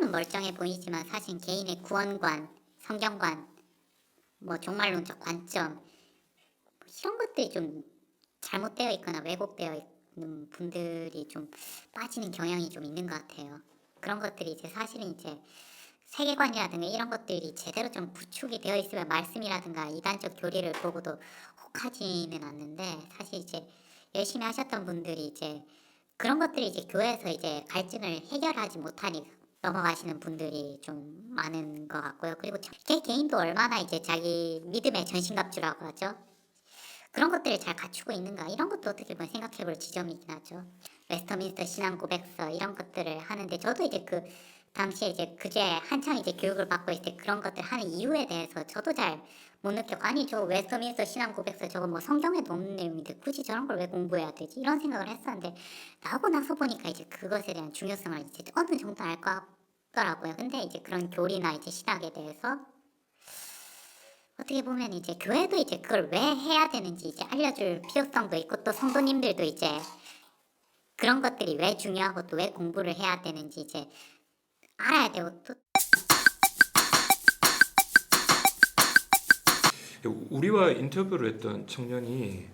겉으로는 멀쩡해 보이지만 사실 개인의 구원관, 성경관, 뭐 종말론적 관점 뭐 이런 것들이 좀 잘못되어 있거나 왜곡되어 있는 분들이 좀 빠지는 경향이 좀 있는 것 같아요. 그런 것들이 이제 사실은 이제 세계관이라든가 이런 것들이 제대로 좀 구축이 되어 있으면 말씀이라든가 이단적 교리를 보고도 혹하지는 않는데, 사실 이제 열심히 하셨던 분들이 이제 그런 것들이 이제 교회에서 이제 갈증을 해결하지 못하니 넘어가시는 분들이 좀 많은 것 같고요. 그리고 개인도 얼마나 이제 자기 믿음의 전신갑주라고 하죠. 그런 것들을 잘 갖추고 있는가, 이런 것도 어떻게 보면 생각해볼 지점이긴 하죠. 웨스터민스터 신앙 고백서 이런 것들을 하는데, 저도 이제 그 당시에 이제 그제 한창 이제 교육을 받고 있을 때 그런 것들 하는 이유에 대해서 저도 잘 못 느꼈고, 아니 저 웨스터민스터 신앙 고백서 저거 뭐 성경에도 없는 내용인데 굳이 저런 걸 왜 공부해야 되지, 이런 생각을 했었는데, 나오고 나서 보니까 이제 그것에 대한 중요성을 이제 어느 정도 알 것 같더라고요. 근데 이제 그런 교리나 이제 신학에 대해서 어떻게 보면 이제 교회도 이제 그걸 왜 해야 되는지 이제 알려줄 필요성도 있고, 또 성도님들도 이제 그런 것들이 왜 중요하고 또 왜 공부를 해야 되는지 이제 알아야 되고. 또 우리와 인터뷰를 했던 청년이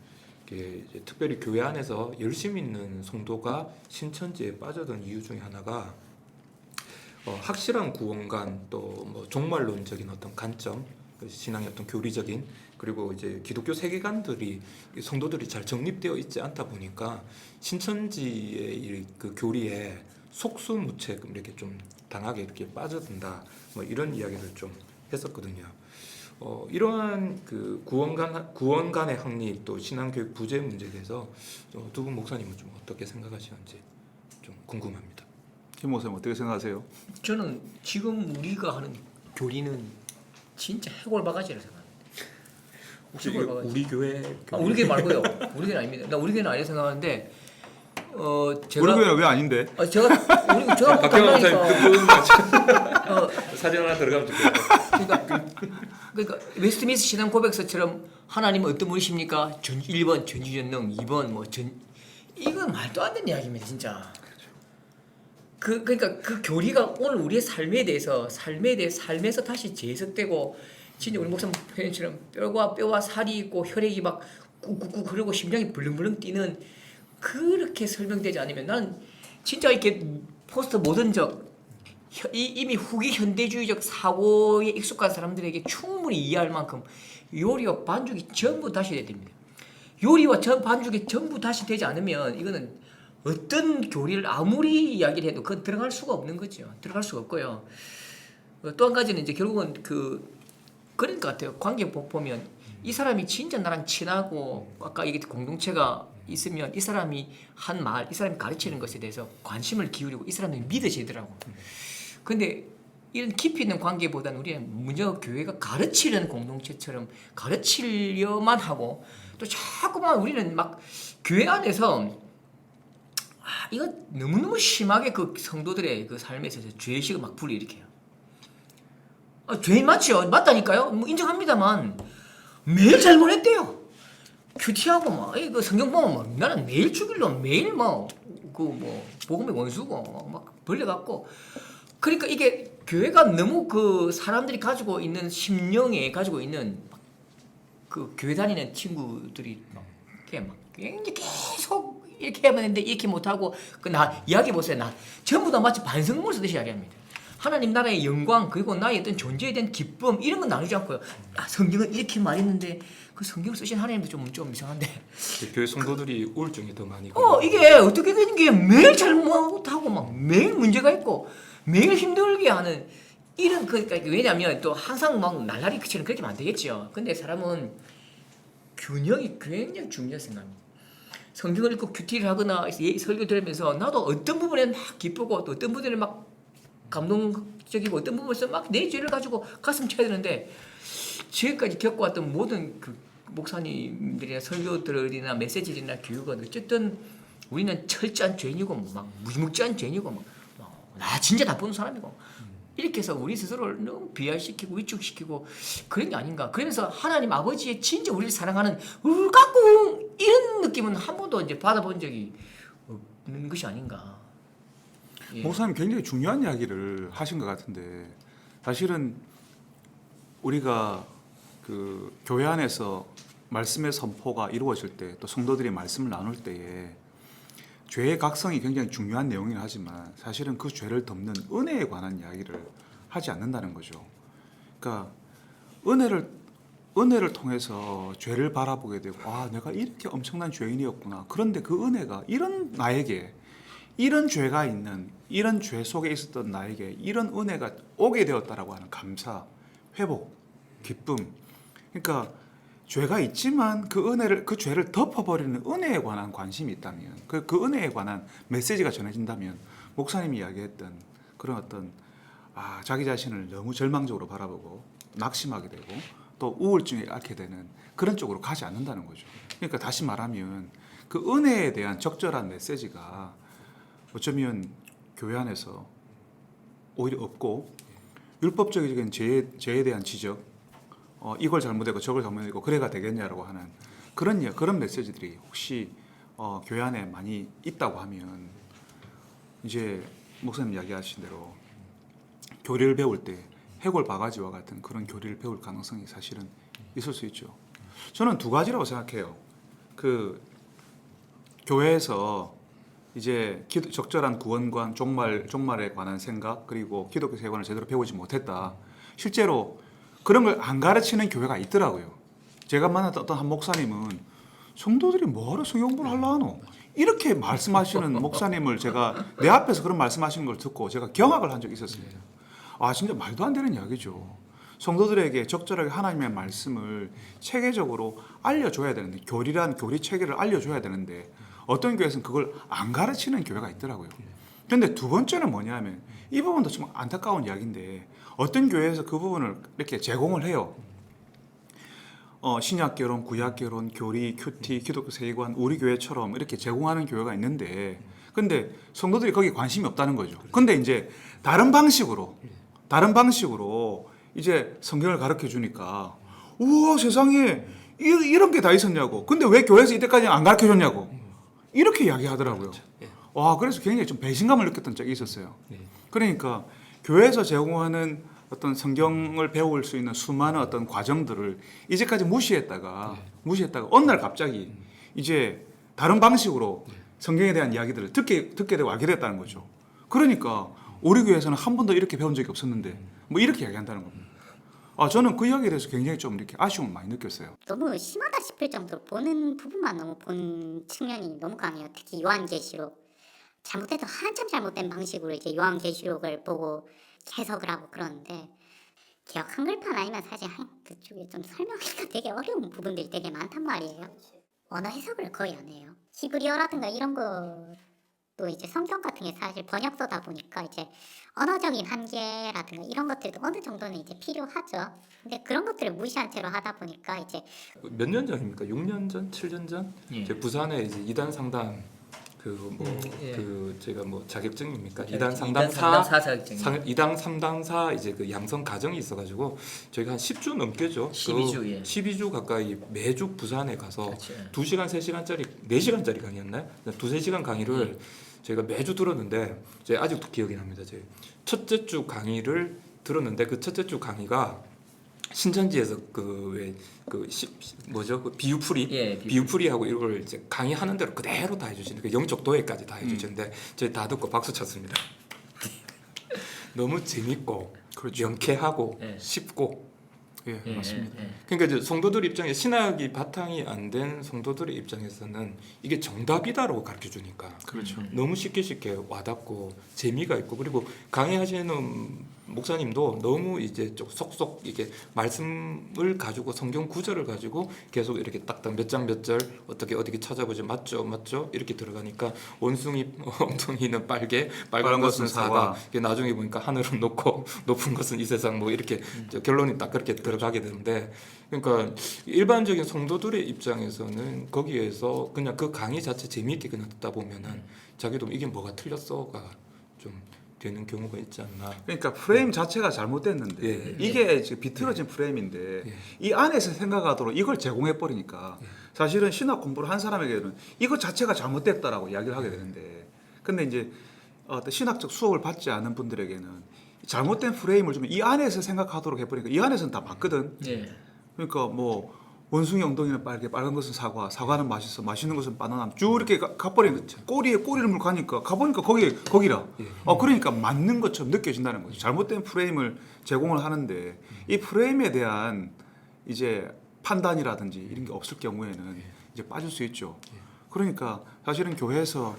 이제 특별히 교회 안에서 열심히 있는 성도가 신천지에 빠져든 이유 중에 하나가 확실한 구원관, 또 뭐 종말론적인 어떤 관점, 신앙의 어떤 교리적인, 그리고 이제 기독교 세계관들이 성도들이 잘 정립되어 있지 않다 보니까 신천지의 그 교리에 속수무책 이렇게 좀 당하게 이렇게 빠져든다, 뭐 이런 이야기를 좀 했었거든요. 이러한 그 구원관의 확립, 또 신앙교육 부재 문제에 대해서 두 분 목사님은 좀 어떻게 생각하시는지 좀 궁금합니다. 김 목사님 어떻게 생각하세요? 저는 지금 우리가 하는 교리는 진짜 해골 바가지라 생각합니다. 혹시 해골 바가지. 우리 교회 우리 교회 말고요. 우리 교회는 아닙니다. 나 우리 교회는 아니라 생각하는데 제가 우리 교회는 왜 아닌데? 제가 박경환 목사님 달라니까. 사진 하나 들어가면 좋겠다. 그러니까 웨스트민스터 신앙 고백서처럼 하나님은 어떤 분이십니까? 1번 전지전능, 2번 이건 말도 안 되는 이야기입니다, 진짜. 그러니까 그 교리가 오늘 우리의 삶에서 다시 재해석되고, 진짜 우리 목사님 표현처럼 뼈와 살이 있고 혈액이 막 꾹꾹꾹 흐르고 심장이 벌렁벌렁 뛰는, 그렇게 설명되지 않으면 나는 진짜 이렇게 포스트 모던적 이미 후기 현대주의적 사고에 익숙한 사람들에게 충분히 이해할 만큼 요리와 반죽이 전부 다시 돼야 됩니다. 요리와 반죽이 전부 다시 되지 않으면 이거는 어떤 교리를 아무리 이야기를 해도 그건 들어갈 수가 없는 거죠. 들어갈 수가 없고요. 또 한 가지는 이제 결국은 그런 것 같아요. 관계 보면 이 사람이 진짜 나랑 친하고 아까 얘기했던 공동체가 있으면 이 사람이 한 말, 이 사람이 가르치는 것에 대해서 관심을 기울이고 이 사람이 믿어지더라고. 근데 이런 깊이 있는 관계보다는 우리는 문제가 교회가 가르치려는 공동체처럼 가르치려만 하고, 또 자꾸만 우리는 막 교회 안에서 이거 너무너무 심하게 그 성도들의 그 삶에 있어서 죄의식을 막 불러일으켜요. 죄인 맞죠? 맞다니까요. 뭐 인정합니다만 매일 잘못했대요. 큐티하고 막 이거 성경 보면 막 나는 매일 죽일로 매일 복음의 원수고 막 벌려갖고. 그러니까 이게 교회가 너무 그 사람들이 가지고 있는 심령에 가지고 있는 그 교회 다니는 친구들이 막 굉장히 계속 이렇게 해야 되는데 이렇게 못하고, 나 이야기 보세요. 나 전부 다 마치 반성문을 쓰듯이 이야기합니다. 하나님 나라의 영광, 그리고 나의 어떤 존재에 대한 기쁨, 이런 건 나누지 않고요. 성경은 이렇게 말했는데 그 성경을 쓰신 하나님도 좀 이상한데. 교회 성도들이 우울증이 더 많이. 이게 어떻게 되는 게 매일 잘못하고 막 매일 문제가 있고 매일 힘들게 하는 이런, 그러니까 왜냐면 또 항상 막 날라리 그처럼 그렇게 하면 안 되겠죠. 근데 사람은 균형이 굉장히 중요하다고 생각합니다. 성경을 읽고 큐티를 하거나 설교 들으면서 나도 어떤 부분에 막 기쁘고 또 어떤 부분에 막 감동적이고 어떤 부분에서 막 내 죄를 가지고 가슴 쳐야 되는데, 지금까지 겪어왔던 모든 그 목사님들이나 설교들이나 메시지나 교육은 어쨌든 우리는 철저한 죄인이고 막 무지묵지한 죄인이고 나 진짜 나쁜 사람이고 이렇게 해서 우리 스스로를 너무 비하시키고 위축시키고 그런 게 아닌가. 그러면서 하나님 아버지의 진짜 우리를 사랑하는 울갖고 이런 느낌은 한 번도 이제 받아본 적이 없는 것이 아닌가. 예. 목사님 굉장히 중요한 이야기를 하신 것 같은데 사실은 우리가 그 교회 안에서 말씀의 선포가 이루어질 때 또 성도들이 말씀을 나눌 때에 죄의 각성이 굉장히 중요한 내용이긴 하지만 사실은 그 죄를 덮는 은혜에 관한 이야기를 하지 않는다는 거죠. 그러니까 은혜를 통해서 죄를 바라보게 되고 아 내가 이렇게 엄청난 죄인이었구나. 그런데 그 은혜가 이런 나에게 이런 죄가 있는 이런 죄 속에 있었던 나에게 이런 은혜가 오게 되었다라고 하는 감사, 회복, 기쁨. 그러니까 죄가 있지만 그 죄를 덮어버리는 은혜에 관한 관심이 있다면 그 은혜에 관한 메시지가 전해진다면 목사님이 이야기했던 그런 어떤 자기 자신을 너무 절망적으로 바라보고 낙심하게 되고 또 우울증에 앓게 되는 그런 쪽으로 가지 않는다는 거죠. 그러니까 다시 말하면 그 은혜에 대한 적절한 메시지가 어쩌면 교회 안에서 오히려 없고 율법적인 죄에 대한 지적, 이걸 잘못했고 저걸 잘못했고 그래가 되겠냐라고 하는 그런 메시지들이 혹시 교회 안에 많이 있다고 하면 이제 목사님 이야기하신 대로 교리를 배울 때 해골 바가지와 같은 그런 교리를 배울 가능성이 사실은 있을 수 있죠. 저는 두 가지라고 생각해요. 그 교회에서 이제 적절한 구원관, 종말에 관한 생각 그리고 기독교 세관을 제대로 배우지 못했다. 실제로 그런 걸 안 가르치는 교회가 있더라고요. 제가 만났던 어떤 한 목사님은 성도들이 뭐하러 성경 공부를 하려 하노? 이렇게 말씀하시는 목사님을 제가 내 앞에서 그런 말씀하시는 걸 듣고 제가 경악을 한 적이 있었습니다. 진짜 말도 안 되는 이야기죠. 성도들에게 적절하게 하나님의 말씀을 체계적으로 알려줘야 되는데 교리 체계를 알려줘야 되는데 어떤 교회에서는 그걸 안 가르치는 교회가 있더라고요. 그런데 두 번째는 뭐냐면 이 부분도 좀 안타까운 이야기인데 어떤 교회에서 그 부분을 이렇게 제공을 해요. 신약결혼, 구약결혼, 교리, 큐티, 기독교 세계관 우리 교회처럼 이렇게 제공하는 교회가 있는데 근데 성도들이 거기에 관심이 없다는 거죠. 근데 이제 다른 방식으로 이제 성경을 가르쳐 주니까 우와 세상에 이런 게 다 있었냐고. 근데 왜 교회에서 이때까지 안 가르쳐 줬냐고. 이렇게 이야기하더라고요. 그래서 굉장히 좀 배신감을 느꼈던 적이 있었어요. 그러니까 교회에서 제공하는 어떤 성경을 배울 수 있는 수많은 어떤 과정들을 이제까지 무시했다가 어느 날 갑자기 이제 다른 방식으로 성경에 대한 이야기들을 듣게 되고 알게 됐다는 거죠. 그러니까 우리 교회에서는 한 번도 이렇게 배운 적이 없었는데 뭐 이렇게 이야기한다는 겁니다. 저는 그 이야기에 대해서 굉장히 좀 이렇게 아쉬움을 많이 느꼈어요. 너무 심하다 싶을 정도로 보는 부분만 너무 본 측면이 너무 강해요. 특히 요한계시록 잘못해도 한참 잘못된 방식으로 이제 요한계시록을 보고 해석을 하고 그러는데 개역 한글판 아니면 사실 그쪽에 좀 설명하기가 되게 어려운 부분들이 되게 많단 말이에요. 언어 해석을 거의 안 해요. 히브리어라든가 이런 것도 이제 성경 같은 게 사실 번역서다 보니까 이제 언어적인 한계라든가 이런 것들도 어느 정도는 이제 필요하죠. 근데 그런 것들을 무시한 채로 하다 보니까 이제 몇 년 전입니까? 6년 전, 7년 전? 제 부산에 이제 이단 상담 제가 뭐 자격증입니까? 이단 상담사 자격증. 이단 상담사 이제 그 양성 과정이 있어가지고 저희가 한 10주 넘게죠. 12주 12주 가까이 매주 부산에 가서 그렇죠. 2시간, 3시간짜리, 4시간짜리 강의였나요? 2-3시간 강의를 저희가 매주 들었는데 제가 아직도 기억이 납니다. 제 첫째 주 강의를 들었는데 그 첫째 주 강의가 신천지에서 비유풀이 비유풀이하고 이걸 이제 강의하는 대로 그대로 다 해주시는 그 영적 도해까지 다 해주시는데 저희 다 듣고 박수 쳤습니다. 너무 재밌고 그렇죠. 명쾌하고 쉽고 맞습니다. 그러니까 이제 성도들 입장에 신학이 바탕이 안 된 성도들의 입장에서는 이게 정답이다라고 가르쳐 주니까 그렇죠. 너무 쉽게 와닿고 재미가 있고 그리고 강의하시는 목사님도 너무 이제 좀 속속 이게 말씀을 가지고 성경 구절을 가지고 계속 이렇게 딱딱 몇 장 몇 절 어떻게 찾아보죠. 맞죠 이렇게 들어가니까 원숭이 엉덩이는 빨간 것은 사과 나중에 보니까 하늘은 높고 높은 것은 이 세상 뭐 이렇게 결론이 딱 그렇게 들어가게 되는데 그러니까 일반적인 성도들의 입장에서는 거기에서 그냥 그 강의 자체 재미있게 그냥 듣다 보면은 자기도 이게 뭐가 틀렸어가 좀 되는 경우가 있지 않나. 그러니까 프레임 자체가 잘못됐는데 이게 지금 비틀어진 프레임인데 이 안에서 생각하도록 이걸 제공해 버리니까 사실은 신학 공부를 한 사람에게는 이거 자체가 잘못됐다라고 이야기를 하게 되는데 근데 이제 어떤 신학적 수업을 받지 않은 분들에게는 잘못된 프레임을 좀 이 안에서 생각하도록 해버리니까 이 안에서는 다 맞거든. 예. 그러니까 뭐 원숭이 엉덩이는 빨개, 빨간 것은 사과, 사과는 맛있어, 맛있는 것은 바나나 쭉 이렇게 가버리는 꼬리에 꼬리를 물고 가보니까 거기라. 예. 그러니까 맞는 것처럼 느껴진다는 거죠. 잘못된 프레임을 제공을 하는데 이 프레임에 대한 이제 판단이라든지 이런 게 없을 경우에는 이제 빠질 수 있죠. 그러니까 사실은 교회에서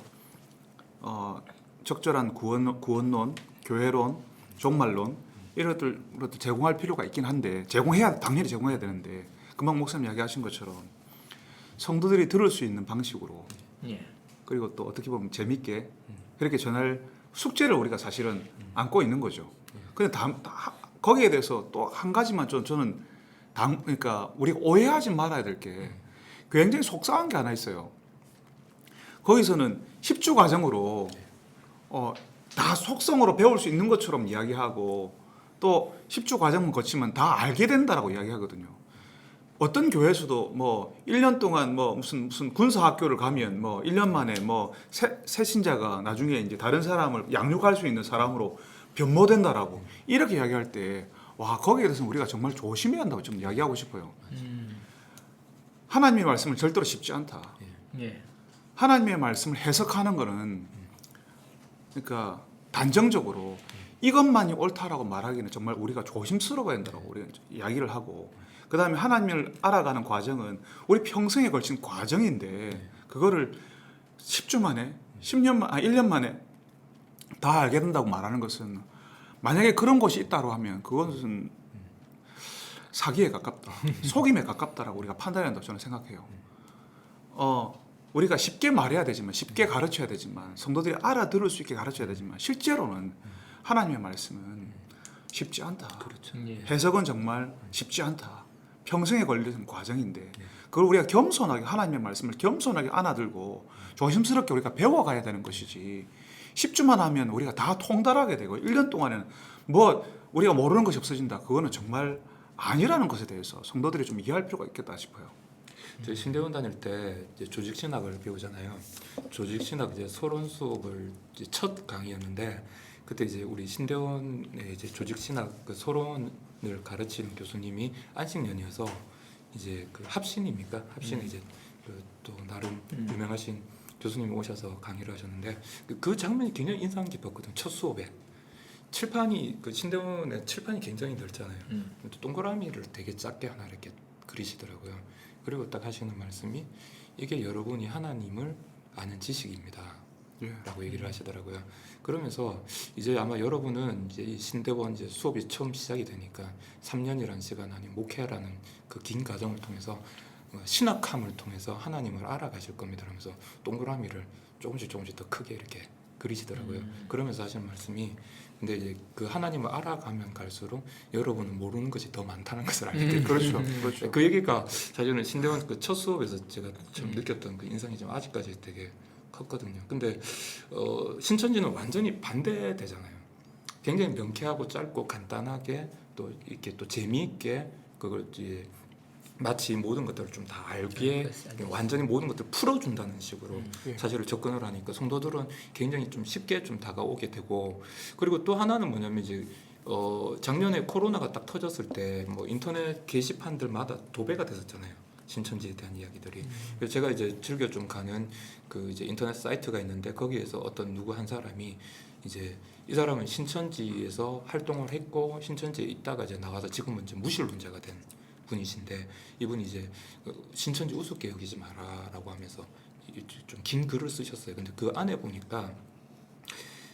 적절한 구원론, 교회론, 종말론 이런 것들 제공할 필요가 있긴 한데 당연히 제공해야 되는데 금방 목사님 이야기하신 것처럼 성도들이 들을 수 있는 방식으로 예. 그리고 또 어떻게 보면 재밌게 그렇게 전할 숙제를 우리가 사실은 안고 있는 거죠. 근데 거기에 대해서 또 한 가지만 저는 그러니까 우리가 오해하지 말아야 될 게 굉장히 속상한 게 하나 있어요. 거기서는 10주 과정으로 다 속성으로 배울 수 있는 것처럼 이야기하고 또 10주 과정만 거치면 다 알게 된다라고 이야기하거든요. 어떤 교회에서도 뭐 1년 동안 뭐 무슨 군사 학교를 가면 뭐 1년 만에 뭐 새 신자가 나중에 이제 다른 사람을 양육할 수 있는 사람으로 변모된다라고 이렇게 이야기할 때 와 거기에 대해서 우리가 정말 조심해야 한다고 좀 이야기하고 싶어요. 하나님의 말씀을 절대로 쉽지 않다. 예. 하나님의 말씀을 해석하는 거는 그러니까 단정적으로 이것만이 옳다라고 말하기는 정말 우리가 조심스러워야 된다고 우리가 이야기를 하고 그 다음에 하나님을 알아가는 과정은 우리 평생에 걸친 과정인데 그거를 10주 만에 1년 만에 다 알게 된다고 말하는 것은 만약에 그런 곳이 있다고 하면 그것은 사기에 가깝다, 속임에 가깝다라고 우리가 판단해야 한다고 저는 생각해요. 우리가 쉽게 말해야 되지만 쉽게 가르쳐야 되지만 성도들이 알아들을 수 있게 가르쳐야 되지만 실제로는 하나님의 말씀은 쉽지 않다. 그렇죠. 예. 해석은 정말 쉽지 않다. 평생에 걸리는 과정인데 그걸 우리가 겸손하게 하나님의 말씀을 겸손하게 안아들고 조심스럽게 우리가 배워가야 되는 것이지 10주만 하면 우리가 다 통달하게 되고 1년 동안에는 뭐 우리가 모르는 것이 없어진다. 그거는 정말 아니라는 것에 대해서 성도들이 좀 이해할 필요가 있겠다 싶어요. 저희 신대원 다닐 때 이제 조직 신학을 배우잖아요. 조직 신학 이제 소론 수업을 이제 첫 강의였는데 그때 이제 우리 신대원의 이제 조직 신학 그 소론을 가르치는 교수님이 안식년이어서 이제 그 합신입니까? 합신에 이제 또 나름 유명하신 교수님이 오셔서 강의를 하셨는데 그 장면이 굉장히 인상 깊었거든. 첫 수업에 칠판이 그 신대원의 칠판이 굉장히 넓잖아요. 또 동그라미를 되게 작게 하나 이렇게 그리시더라고요. 그리고 딱 하시는 말씀이 이게 여러분이 하나님을 아는 지식입니다. 라고 얘기를 하시더라고요. 그러면서 이제 아마 여러분은 이제 이 신대원 이제 수업이 처음 시작이 되니까 3년이라는 시간 아닌 목회라는 그 긴 과정을 통해서 신학함을 통해서 하나님을 알아가실 겁니다. 하면서 동그라미를 조금씩 더 크게 이렇게 그리시더라고요. 그러면서 하시는 말씀이 근데 이제 그 하나님을 알아가면 갈수록 여러분은 모르는 것이 더 많다는 것을 알게 돼요. 그렇죠. 그렇죠. 그 얘기가 사실은 신대원 그 첫 수업에서 제가 좀 느꼈던 그 인상이 좀 아직까지 되게 컸거든요. 근데 신천지는 완전히 반대되잖아요. 굉장히 명쾌하고 짧고 간단하게 또 이렇게 또 재미있게 그걸 이제 마치 모든 것들을 좀 다 알게 완전히 모든 것들을 풀어준다는 식으로 사실을 접근을 하니까 성도들은 굉장히 좀 쉽게 좀 다가오게 되고 그리고 또 하나는 뭐냐면 이제 작년에 코로나가 딱 터졌을 때 뭐 인터넷 게시판들마다 도배가 됐었잖아요. 신천지에 대한 이야기들이. 그래서 제가 이제 즐겨 좀 가는 그 이제 인터넷 사이트가 있는데 거기에서 어떤 누구 한 사람이 이제 이 사람은 신천지에서 활동을 했고 신천지에 있다가 이제 나와서 지금은 이제 무신론자가 된 분이신데 이분이 이제 신천지 우습게 여기지 마라라고 하면서 좀 긴 글을 쓰셨어요. 근데 그 안에 보니까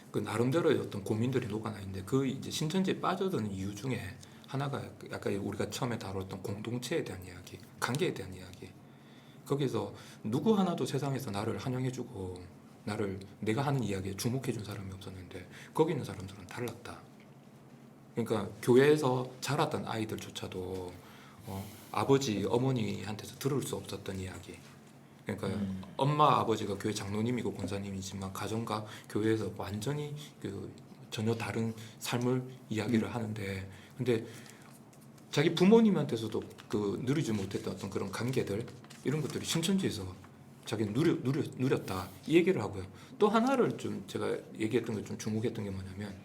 그 나름대로의 어떤 고민들이 녹아나 있는데 그 이제 신천지에 빠져드는 이유 중에 하나가 아까 우리가 처음에 다뤘던 공동체에 대한 이야기, 관계에 대한 이야기. 거기서 누구 하나도 세상에서 나를 환영해주고 나를 내가 하는 이야기에 주목해준 사람이 없었는데 거기 있는 사람들은 달랐다. 그러니까 교회에서 자랐던 아이들조차도 아버지, 어머니한테서 들을 수 없었던 이야기. 그러니까 엄마, 아버지가 교회 장로님이고 권사님이지만 가정과 교회에서 완전히 그 전혀 다른 삶을 이야기를 하는데 근데 자기 부모님한테서도 그 누리지 못했던 어떤 그런 관계들 이런 것들이 신천지에서 자기는 누렸다 이 얘기를 하고요. 또 하나를 좀 제가 얘기했던 게 좀 주목했던 게 뭐냐면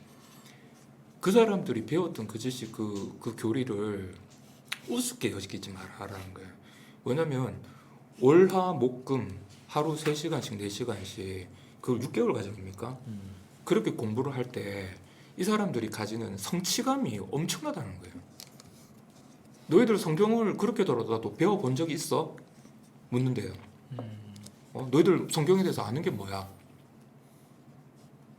그 사람들이 배웠던 그 지식 그 교리를 우습게 여기지 말아라는 거예요. 왜냐면 월화목금 하루 3시간씩 4시간씩 그걸 6개월 과정입니까? 그렇게 공부를 할 때 이 사람들이 가지는 성취감이 엄청나다는 거예요. 너희들 성경을 그렇게 들어도 배워본 적이 있어? 묻는데요. 너희들 성경에 대해서 아는 게 뭐야?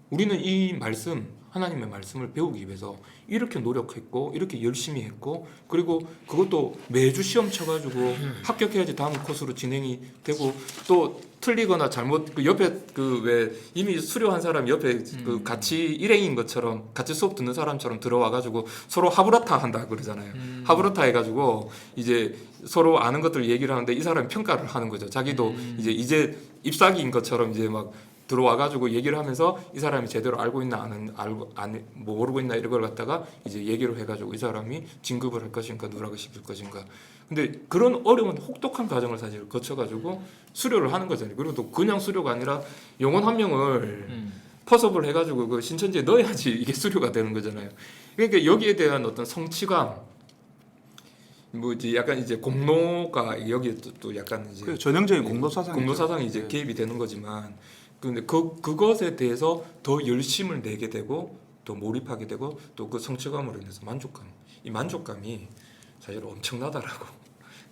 우리는 이 말씀, 하나님의 말씀을 배우기 위해서 이렇게 노력했고 이렇게 열심히 했고 그리고 그것도 매주 시험 쳐가지고 합격해야지 다음 코스로 진행이 되고 또 틀리거나 잘못 그 옆에 그 왜 이미 수료한 사람 옆에 그 같이 일행인 것처럼 같이 수업 듣는 사람처럼 들어와가지고 서로 하브라타 한다 그러잖아요. 하브라타 해가지고 이제 서로 아는 것들 얘기를 하는데 이 사람이 평가를 하는 거죠. 자기도 이제 ip사기인 것처럼 이제 막 들어와가지고 얘기를 하면서 이 사람이 제대로 알고 있나 모르고 있나 이런 걸 갖다가 이제 얘기를 해가지고 이 사람이 진급을 할 것인가 누락을 시킬 것인가. 근데 그런 어려운 혹독한 과정을 사실 거쳐가지고 수료를 하는 거잖아요. 그리고 또 그냥 수료가 아니라 영혼 한 명을 퍼섭을 해가지고 그 신천지에 넣어야지 이게 수료가 되는 거잖아요. 그러니까 여기에 대한 어떤 성취감, 뭐 이제 약간 이제 공로가 여기에 또 약간 이제 그 전형적인 공로 사상이죠. 공로 사상이 이제 네. 개입이 되는 거지만. 근데 그것에 대해서 더 열심을 내게 되고 더 몰입하게 되고 또 그 성취감으로 인해서 이 만족감이 사실 엄청나다라고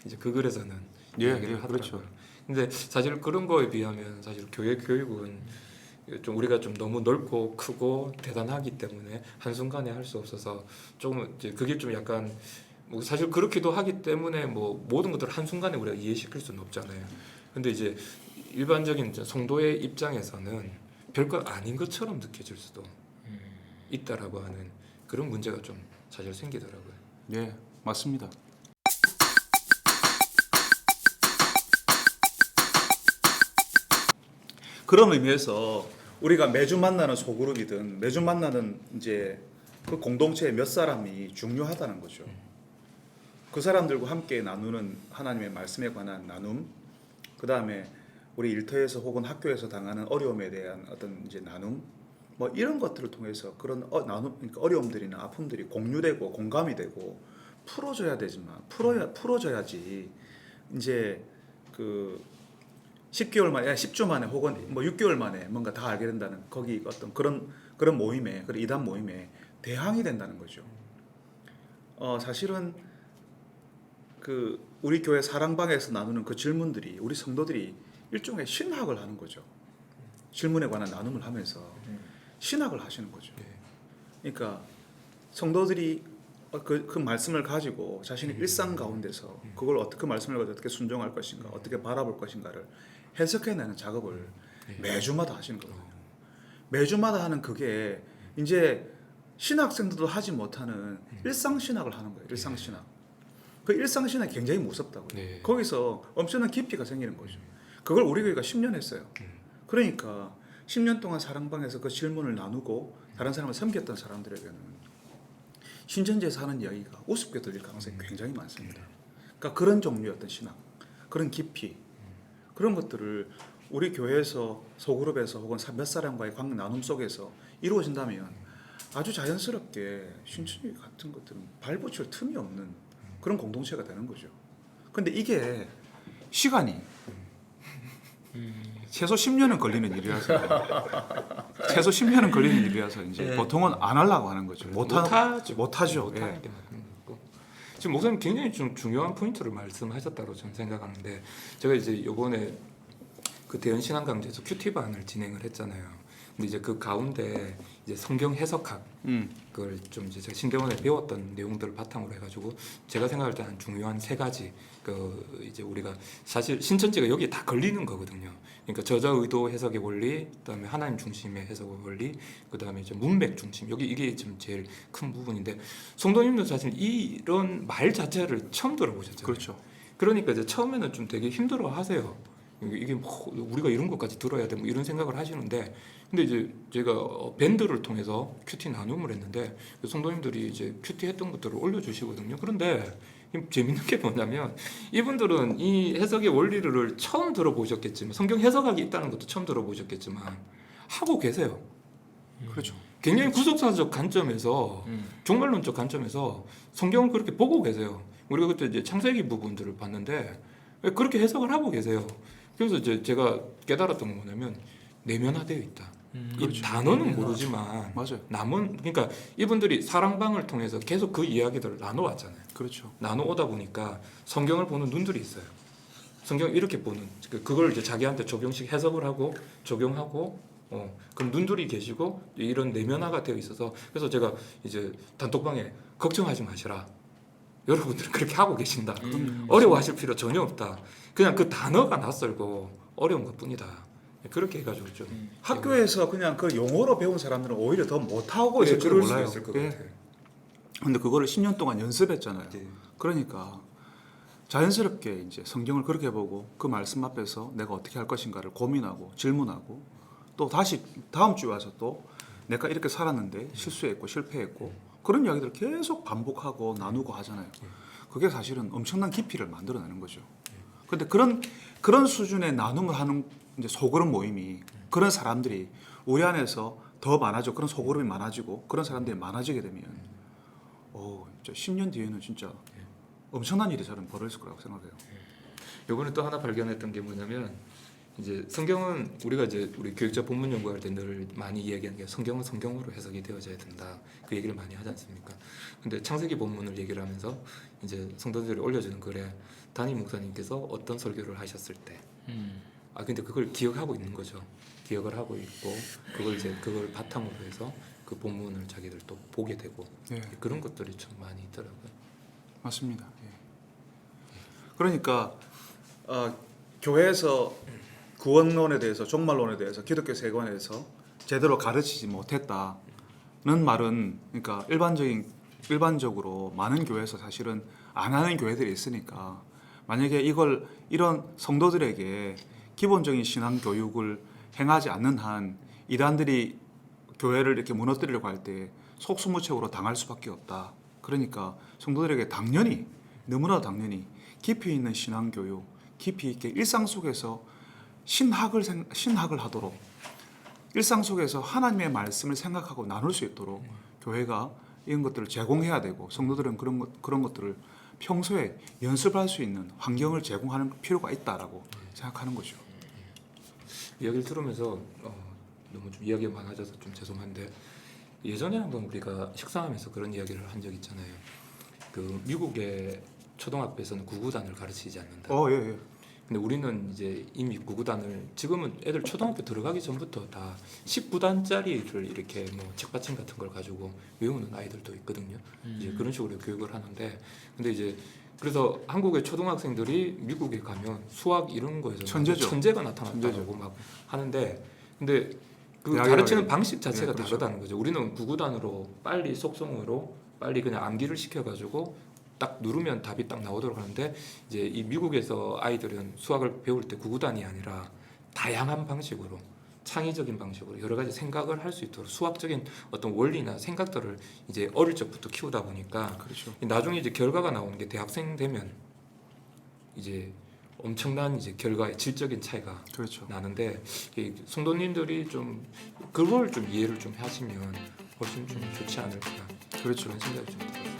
이제 그 글에서는 얘기를 하더라고요. 그렇죠. 근데 사실 그런 거에 비하면 사실 교회 교육은 좀 우리가 좀 너무 넓고 크고 대단하기 때문에 한순간에 할 수 없어서 조금 이제 그게 좀 약간 뭐 사실 그렇기도 하기 때문에 뭐 모든 것들을 한순간에 우리가 이해시킬 수는 없잖아요. 근데 이제 일반적인 성도의 입장에서는 별것 아닌 것처럼 느껴질 수도 있다라고 하는 그런 문제가 좀 사실 생기더라고요. 예, 맞습니다. 그런 의미에서 우리가 매주 만나는 소그룹이든 매주 만나는 이제 그 공동체의 몇 사람이 중요하다는 거죠. 그 사람들과 함께 나누는 하나님의 말씀에 관한 나눔, 그 다음에 우리 일터에서 혹은 학교에서 당하는 어려움에 대한 어떤 이제 나눔, 뭐 이런 것들을 통해서 그런 나눔, 그러니까 어려움들이나 아픔들이 공유되고 공감이 되고 풀어져야 되지만 풀어져야지 이제 그 10개월 만에, 10주 만에 혹은 뭐 6개월 만에 뭔가 다 알게 된다는 거기 어떤 그런 모임에, 그런 이단 모임에 대항이 된다는 거죠. 사실은 그 우리 교회 사랑방에서 나누는 그 질문들이 우리 성도들이 일종의 신학을 하는 거죠. 질문에 관한 나눔을 하면서 신학을 하시는 거죠. 그러니까 성도들이 그 말씀을 가지고 자신의 일상 가운데서 그걸 그 말씀을 가지고 어떻게 순종할 것인가, 어떻게 바라볼 것인가를 해석해내는 작업을 매주마다 하시는 거거든요. 매주마다 하는 그게 이제 신학생들도 하지 못하는 일상 신학을 하는 거예요. 일상 신학. 그 일상 신학이 굉장히 무섭다고요. 네. 거기서 엄청난 깊이가 생기는 거죠. 그걸 우리 교회가 10년 했어요. 그러니까 10년 동안 사랑방에서 그 질문을 나누고 다른 사람을 섬겼던 사람들에게는 신천지에서 하는 이야기가 우습게 들릴 가능성이 굉장히 많습니다. 그러니까 그런 종류의 어떤 신학, 그런 깊이, 그런 것들을 우리 교회에서 소그룹에서 혹은 몇 사람과의 나눔 속에서 이루어진다면 아주 자연스럽게 신천지 같은 것들은 발붙일 틈이 없는 그런 공동체가 되는 거죠. 근데 이게 시간이 최소 10년은 걸리는 일이라서 최소 10년은 걸리는 일이라서 이제 보통은 안 하려고 하는 거죠. 못하죠. 못하는 게 맞는 거고. 지금 목사님 굉장히 좀 중요한 포인트를 말씀하셨다고 저는 생각하는데 제가 이제 이번에 그 대연 신앙강좌에서 큐티반을 진행을 했잖아요. 근데 이제 그 가운데 이제 성경 해석학 그걸 좀 이제 제가 신대원에 배웠던 내용들을 바탕으로 해가지고 제가 생각할 때 한 중요한 3가지 그 이제 우리가 사실 신천지가 여기에 다 걸리는 거거든요. 그러니까 저자 의도 해석의 원리, 그다음에 하나님 중심의 해석의 원리, 그다음에 이제 문맥 중심 여기 이게 좀 제일 큰 부분인데 성도님도 사실 이런 말 자체를 처음 들어보셨잖아요. 그렇죠. 그러니까 이제 처음에는 좀 되게 힘들어하세요. 이게 뭐 우리가 이런 것까지 들어야 돼 뭐 이런 생각을 하시는데 근데 이제 제가 밴드를 통해서 큐티 나눔을 했는데 그 성도님들이 이제 큐티 했던 것들을 올려주시거든요. 그런데 재밌는 게 뭐냐면 이분들은 이 해석의 원리를 처음 들어보셨겠지만 성경 해석학이 있다는 것도 처음 들어보셨겠지만 하고 계세요. 그렇죠. 굉장히 구속사적 관점에서 종말론적 관점에서 성경을 그렇게 보고 계세요. 우리가 그때 이제 창세기 부분들을 봤는데 그렇게 해석을 하고 계세요. 그래서 이제 제가 깨달았던 건 뭐냐면 내면화되어 있다. 이 그렇죠. 단어는 모르지만 맞아요. 남은 그러니까 이분들이 사랑방을 통해서 계속 그 이야기들을 나눠왔잖아요. 그렇죠. 나눠오다 보니까 성경을 보는 눈들이 있어요. 성경 이렇게 보는 그걸 이제 자기한테 조금씩 해석을 하고 적용하고 그럼 눈들이 계시고 이런 내면화가 되어 있어서 그래서 제가 이제 단톡방에 걱정하지 마시라. 여러분들은 그렇게 하고 계신다. 어려워하실 필요 전혀 없다. 그냥 그 단어가 낯설고 어려운 것뿐이다. 그렇게 해가지고 좀 학교에서 그냥 그 용어로 배운 사람들은 오히려 더 못하고 예, 있을지 그럴 수 몰라요. 있을 것 예. 같아요. 근데 그거를 10년 동안 연습했잖아요. 네. 그러니까 자연스럽게 이제 성경을 그렇게 보고 그 말씀 앞에서 내가 어떻게 할 것인가를 고민하고 질문하고 또 다시 다음 주에 와서 또 내가 이렇게 살았는데 실수했고 실패했고 그런 이야기들을 계속 반복하고 나누고 하잖아요. 그게 사실은 엄청난 깊이를 만들어내는 거죠. 근데 그런 수준의 나눔을 하는 이제 소그룹 모임이 그런 사람들이 우리 안에서 더 많아지고 그런 소그룹이 많아지고 그런 사람들이 많아지게 되면 진짜 10년 뒤에는 진짜 엄청난 일이 저는 벌어질 거라고 생각해요. 요번에 또 하나 발견했던 게 뭐냐면 이제 성경은 우리가 이제 우리 교육자 본문 연구할 때 늘 많이 이야기하는 게 성경은 성경으로 해석이 되어져야 된다. 그 얘기를 많이 하지 않습니까? 근데 창세기 본문을 얘기를 하면서 이제 성도들이 올려주는 글에 담임 목사님께서 어떤 설교를 하셨을 때 근데 그걸 기억하고 있는 거죠. 기억을 하고 있고 그걸 바탕으로 해서 그 본문을 자기들 또 보게 되고 네. 그런 것들이 좀 많이 있더라고요. 맞습니다. 예. 그러니까 교회에서 구원론에 대해서 종말론에 대해서 기독교 세관에서 제대로 가르치지 못했다는 말은 그러니까 일반적으로 많은 교회에서 사실은 안 하는 교회들이 있으니까 만약에 이런 성도들에게 기본적인 신앙 교육을 행하지 않는 한 이단들이 교회를 이렇게 무너뜨리려고 할 때 속수무책으로 당할 수밖에 없다. 그러니까 성도들에게 너무나 당연히 깊이 있는 신앙 교육, 깊이 있게 일상 속에서 신학을 하도록 일상 속에서 하나님의 말씀을 생각하고 나눌 수 있도록 교회가 이런 것들을 제공해야 되고 성도들은 그런 것들을 평소에 연습할 수 있는 환경을 제공하는 필요가 있다라고 생각하는 거죠. 이야기를 들으면서 너무 좀 이야기가 많아져서 좀 죄송한데 예전에 한번 우리가 식사하면서 그런 이야기를 한 적 있잖아요. 그 미국의 초등학교에서는 구구단을 가르치지 않는다. 예. 근데 우리는 이제 이미 구구단을 지금은 애들 초등학교 들어가기 전부터 다 19단짜리를 이렇게 뭐 책받침 같은 걸 가지고 외우는 아이들도 있거든요. 이제 그런 식으로 교육을 하는데 근데 이제 그래서 한국의 초등학생들이 미국에 가면 수학 이런 거에서 천재죠. 천재가 나타났다고 막 하는데 근데 그 가르치는 방식 자체가 그렇죠. 다르다는 거죠. 우리는 구구단으로 빨리 속성으로 빨리 그냥 암기를 시켜가지고 딱 누르면 답이 딱 나오도록 하는데 이제 이 미국에서 아이들은 수학을 배울 때 구구단이 아니라 다양한 방식으로 창의적인 방식으로 여러 가지 생각을 할 수 있도록 수학적인 어떤 원리나 생각들을 이제 어릴 적부터 키우다 보니까 그렇죠. 나중에 이제 결과가 나오는 게 대학생 되면 이제 엄청난 이제 결과의 질적인 차이가 그렇죠. 나는데 이 성도님들이 좀 그걸 좀 이해를 좀 하시면 훨씬 좀 좋지 않을까 그렇죠. 그런 생각이 좀 들어요.